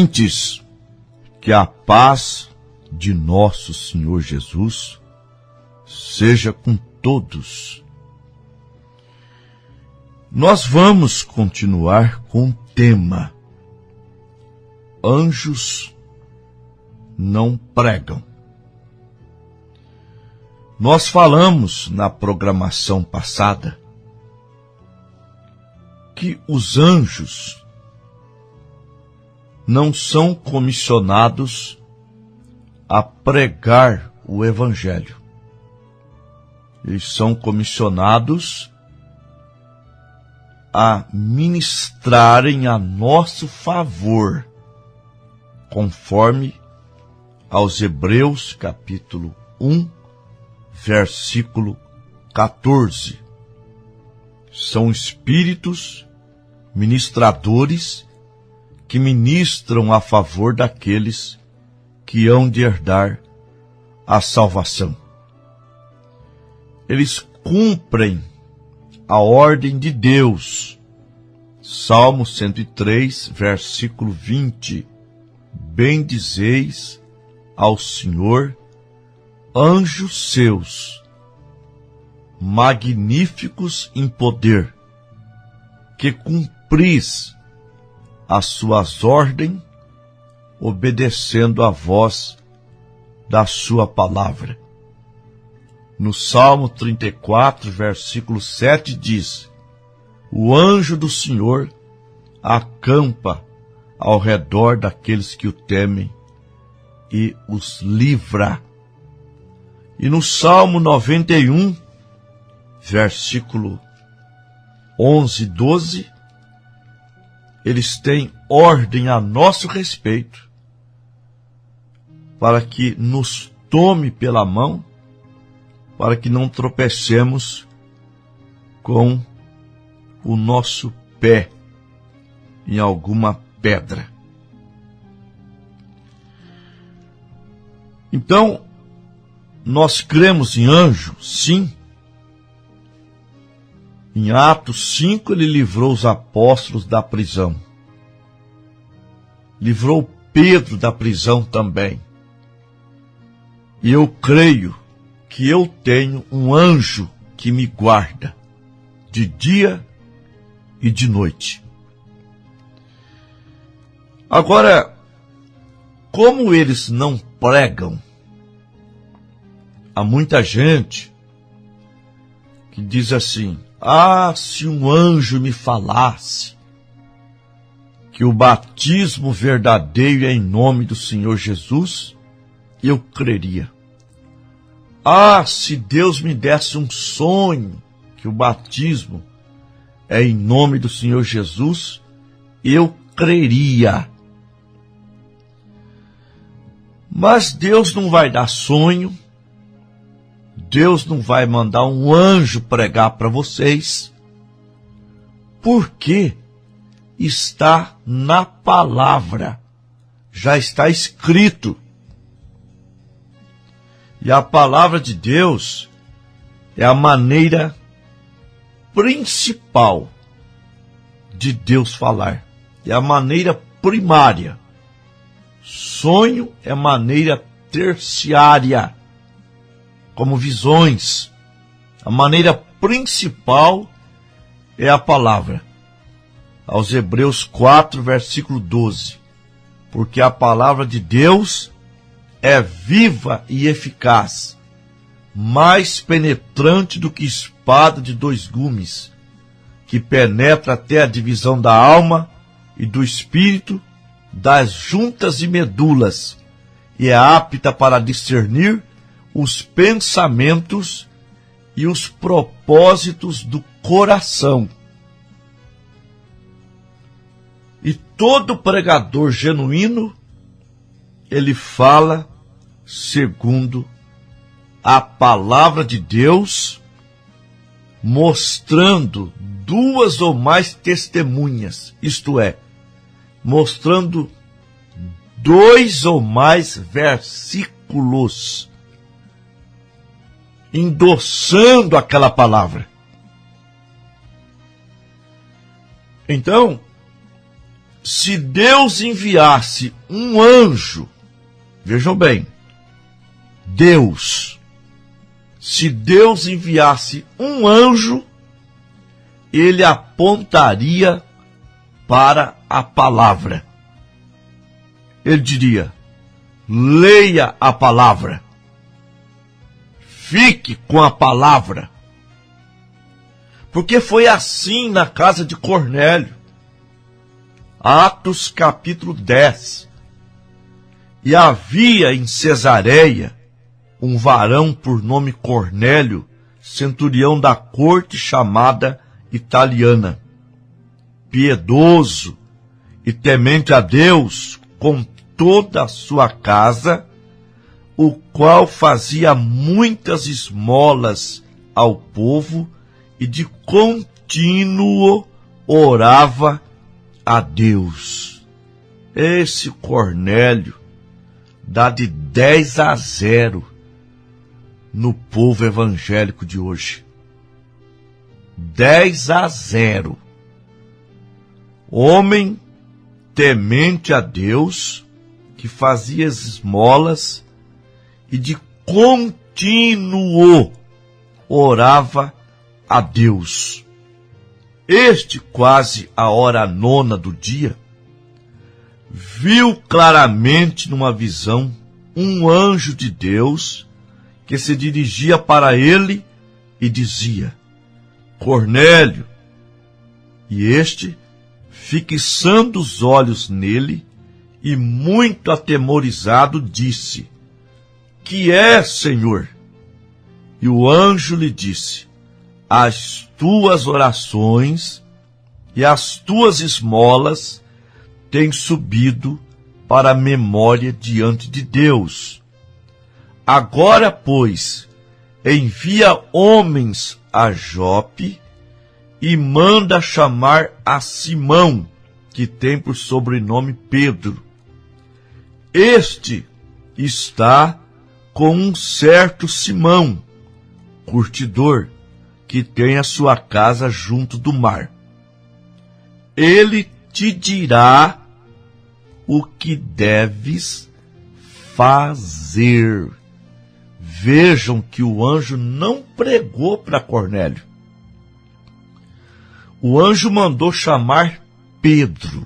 ouvintes, que a paz de nosso Senhor Jesus seja com todos. Nós vamos continuar com o tema Anjos não pregam. Nós falamos na programação passada que os anjos não são comissionados a pregar o Evangelho. Eles são comissionados a ministrarem a nosso favor, conforme aos Hebreus, capítulo 1, versículo 14. São espíritos ministradores que ministram a favor daqueles que hão de herdar a salvação. Eles cumprem a ordem de Deus. Salmo 103, versículo 20. Bendizeis ao Senhor, anjos seus, magníficos em poder, que cumpris as suas ordens, obedecendo a voz da sua palavra. No Salmo 34, versículo 7 diz: o anjo do Senhor acampa ao redor daqueles que o temem e os livra. E no Salmo 91, versículo 11 e 12, eles têm ordem a nosso respeito para que nos tome pela mão, para que não tropecemos com o nosso pé em alguma pedra. Então, nós cremos em anjo, sim. Em Atos 5, ele livrou os apóstolos da prisão. Livrou Pedro da prisão também. E eu creio que eu tenho um anjo que me guarda de dia e de noite. Agora, como eles não pregam, há muita gente que diz assim: ah, se um anjo me falasse que o batismo verdadeiro é em nome do Senhor Jesus, eu creria. Ah, se Deus me desse um sonho que o batismo é em nome do Senhor Jesus, eu creria. Mas Deus não vai dar sonho, Deus não vai mandar um anjo pregar para vocês, porque está na palavra, já está escrito. E a palavra de Deus é a maneira principal de Deus falar, é a maneira primária. Sonho é maneira terciária, como visões. A maneira principal é a palavra. Aos Hebreus 4, versículo 12. Porque a palavra de Deus é viva e eficaz, mais penetrante do que espada de 2 gumes, que penetra até a divisão da alma e do espírito, das juntas e medulas, e é apta para discernir os pensamentos e os propósitos do coração. E todo pregador genuíno, ele fala segundo a palavra de Deus, mostrando 2 ou mais testemunhas, isto é, mostrando 2 ou mais versículos, endossando aquela palavra. Então, se Deus enviasse um anjo, vejam bem, se Deus enviasse um anjo, ele apontaria para a palavra. Ele diria: leia a palavra, fique com a palavra. Porque foi assim na casa de Cornélio. Atos capítulo 10. E havia em Cesareia um varão por nome Cornélio, centurião da corte chamada italiana, piedoso e temente a Deus com toda a sua casa, o qual fazia muitas esmolas ao povo e de contínuo orava a Deus. Esse Cornélio dá de 10-0 no povo evangélico de hoje. 10-0. Homem temente a Deus, que fazia esmolas e de contínuo orava a Deus. Este, quase a hora 9 do dia, viu claramente numa visão um anjo de Deus que se dirigia para ele e dizia: Cornélio. E este, fixando os olhos nele e muito atemorizado, disse: Que é, Senhor? E o anjo lhe disse: As tuas orações e as tuas esmolas têm subido para a memória diante de Deus. Agora, pois, envia homens a Jope e manda chamar a Simão, que tem por sobrenome Pedro. Este está com um certo Simão, curtidor, que tem a sua casa junto do mar. Ele te dirá o que deves fazer. Vejam que o anjo não pregou para Cornélio. O anjo mandou chamar Pedro,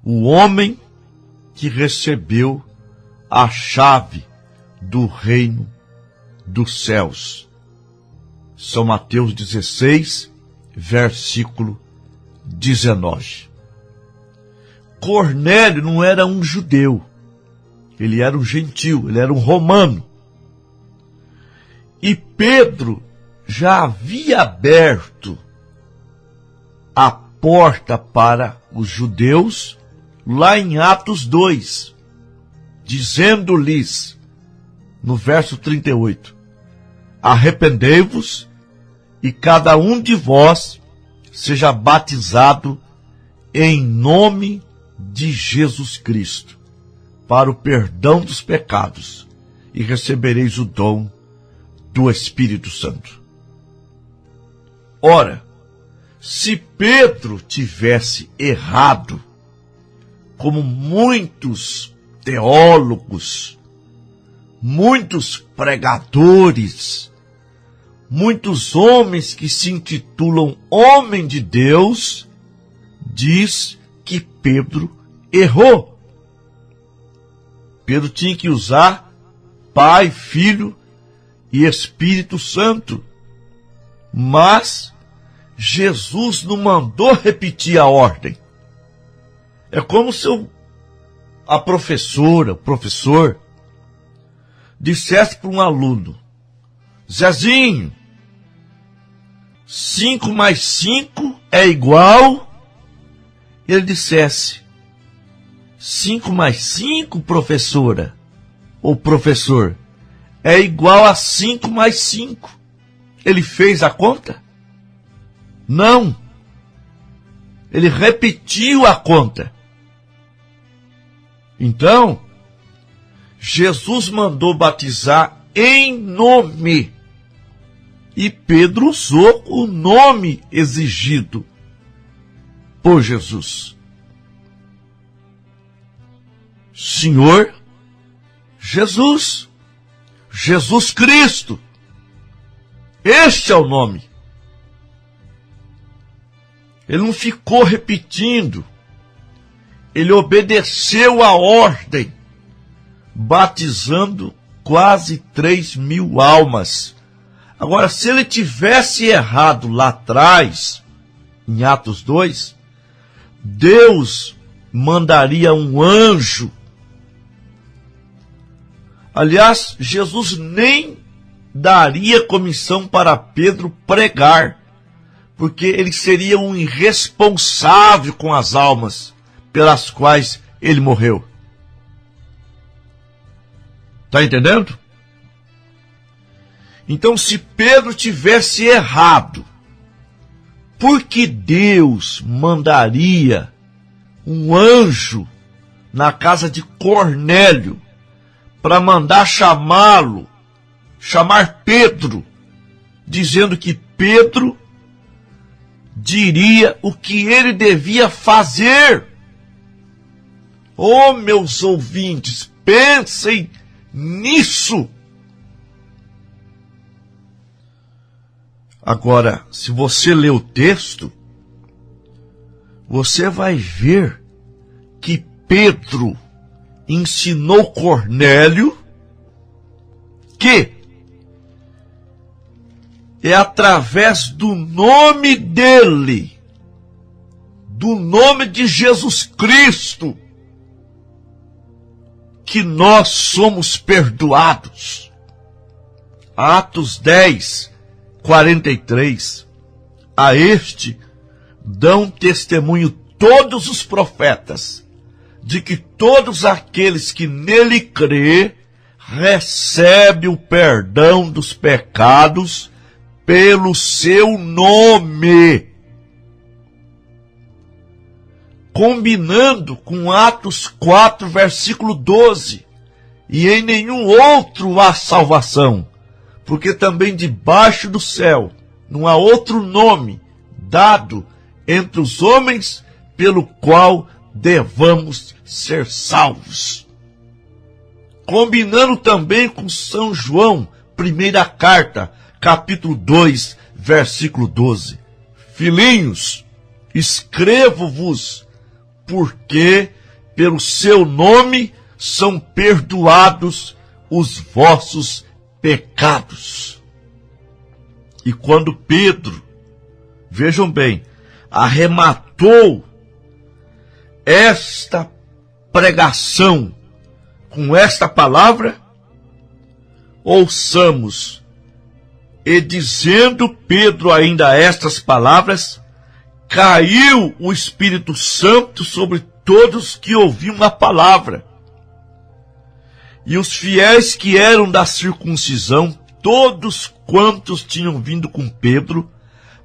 o homem que recebeu a chave do reino dos céus. São Mateus 16, versículo 19. Cornélio não era um judeu, ele era um gentil, ele era um romano. E Pedro já havia aberto a porta para os judeus lá em Atos 2, dizendo-lhes, no verso 38, arrependei-vos e cada um de vós seja batizado em nome de Jesus Cristo, para o perdão dos pecados, e recebereis o dom do Espírito Santo. Ora, se Pedro tivesse errado, como muitos teólogos, muitos pregadores, muitos homens que se intitulam homem de Deus, diz que Pedro errou. Pedro tinha que usar Pai, Filho e Espírito Santo. Mas Jesus não mandou repetir a ordem. É como se a professora, o professor, dissesse para um aluno: Zezinho, 5 mais 5 é igual. Ele dissesse: 5 mais 5, professora, ou professor, é igual a 5 mais 5. Ele fez a conta? Não. Ele repetiu a conta. Então, Jesus mandou batizar em nome. E Pedro usou o nome exigido por Jesus. Senhor Jesus. Jesus Cristo. Este é o nome. Ele não ficou repetindo. Ele obedeceu a ordem, batizando quase 3.000 almas. Agora, se ele tivesse errado lá atrás, em Atos 2, Deus mandaria um anjo. Aliás, Jesus nem daria comissão para Pedro pregar, porque ele seria um irresponsável com as almas pelas quais ele morreu. Está entendendo? Então, se Pedro tivesse errado, por que Deus mandaria um anjo na casa de Cornélio para mandar chamar Pedro, dizendo que Pedro diria o que ele devia fazer? Oh, meus ouvintes, pensem nisso. Agora, se você ler o texto, você vai ver que Pedro ensinou Cornélio que é através do nome dele, do nome de Jesus Cristo, que nós somos perdoados. Atos 10, 43. A este dão testemunho todos os profetas, de que todos aqueles que nele crê, recebem o perdão dos pecados pelo seu nome. Combinando com Atos 4, versículo 12. E em nenhum outro há salvação, porque também debaixo do céu não há outro nome dado entre os homens pelo qual devamos ser salvos. Combinando também com São João, primeira carta, capítulo 2, versículo 12. Filhinhos, escrevo-vos, porque pelo seu nome são perdoados os vossos pecados. E quando Pedro, vejam bem, arrematou esta pregação com esta palavra, ouçamos, e dizendo Pedro ainda estas palavras, caiu o Espírito Santo sobre todos que ouviam a palavra. E os fiéis que eram da circuncisão, todos quantos tinham vindo com Pedro,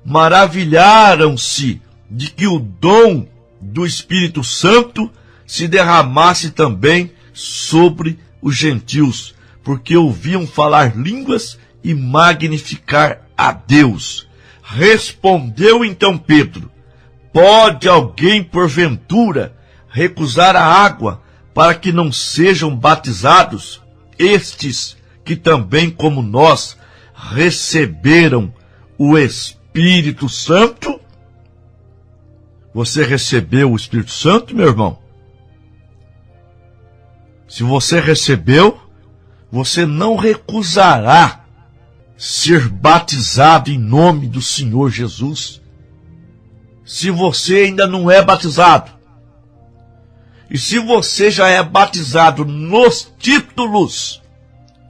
maravilharam-se de que o dom do Espírito Santo se derramasse também sobre os gentios, porque ouviam falar línguas e magnificar a Deus. Respondeu então Pedro, pode alguém porventura recusar a água para que não sejam batizados estes que também como nós receberam o Espírito Santo? Você recebeu o Espírito Santo, meu irmão? Se você recebeu, você não recusará ser batizado em nome do Senhor Jesus. Se você ainda não é batizado, e se você já é batizado nos títulos,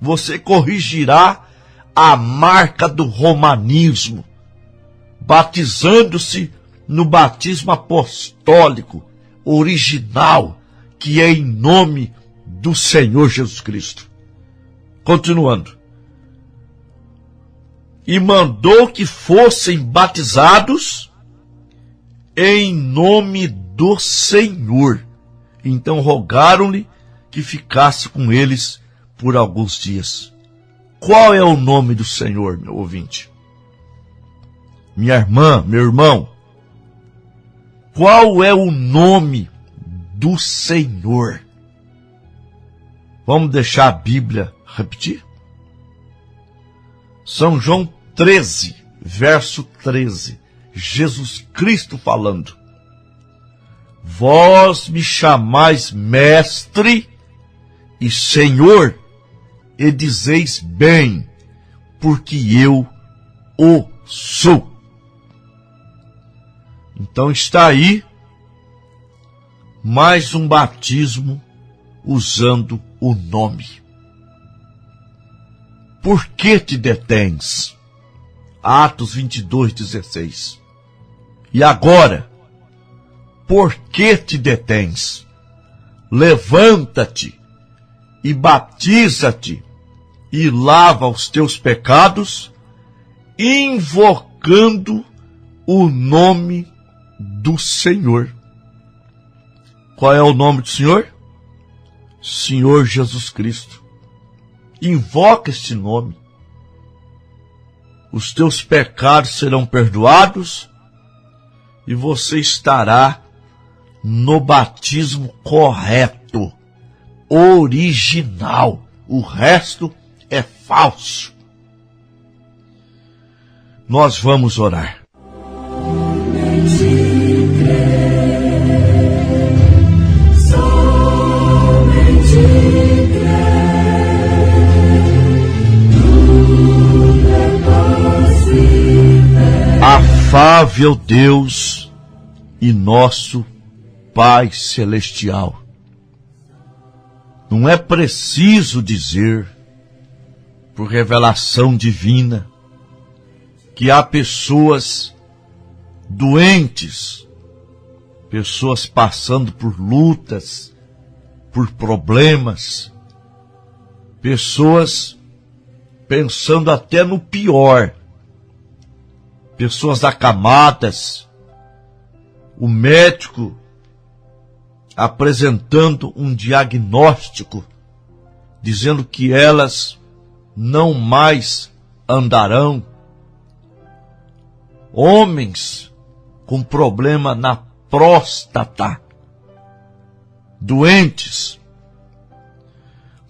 você corrigirá a marca do romanismo, batizando-se no batismo apostólico original, que é em nome do Senhor Jesus Cristo. Continuando. E mandou que fossem batizados em nome do Senhor. Então rogaram-lhe que ficasse com eles por alguns dias. Qual é o nome do Senhor, meu ouvinte? Minha irmã, meu irmão, qual é o nome do Senhor? Vamos deixar a Bíblia repetir? São João 13, verso 13. Jesus Cristo falando. Vós me chamais mestre e Senhor, e dizeis bem, porque eu o sou. Então está aí mais um batismo usando o nome. Por que te detens? Atos 22, 16. E agora, por que te detens? Levanta-te e batiza-te e lava os teus pecados, invocando o nome do Senhor. Qual é o nome do Senhor? Senhor Jesus Cristo. Invoca este nome. Os teus pecados serão perdoados e você estará no batismo correto, original. O resto é falso. Nós vamos orar. Afável Deus e nosso Pai Celestial, não é preciso dizer, por revelação divina, que há pessoas doentes, pessoas passando por lutas, por problemas, pessoas pensando até no pior, pessoas acamadas, o médico apresentando um diagnóstico, dizendo que elas não mais andarão, homens com problema na próstata, doentes,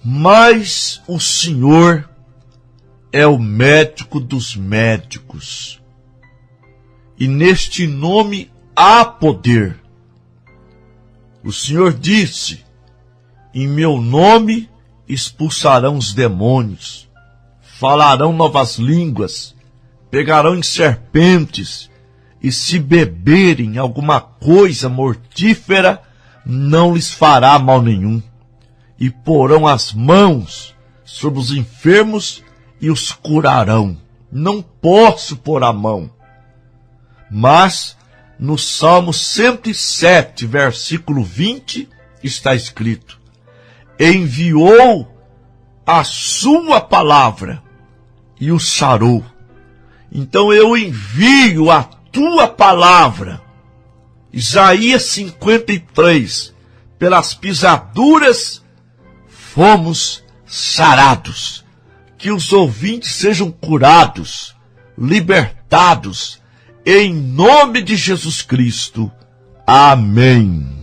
mas o Senhor é o médico dos médicos. E neste nome há poder. O Senhor disse, em meu nome expulsarão os demônios, falarão novas línguas, pegarão em serpentes, e se beberem alguma coisa mortífera, não lhes fará mal nenhum. E porão as mãos sobre os enfermos e os curarão. Não posso pôr a mão. Mas no Salmo 107, versículo 20, está escrito: enviou a sua palavra e o sarou. Então eu envio a tua palavra. Isaías 53, pelas pisaduras fomos sarados. Que os ouvintes sejam curados, libertados, em nome de Jesus Cristo. Amém.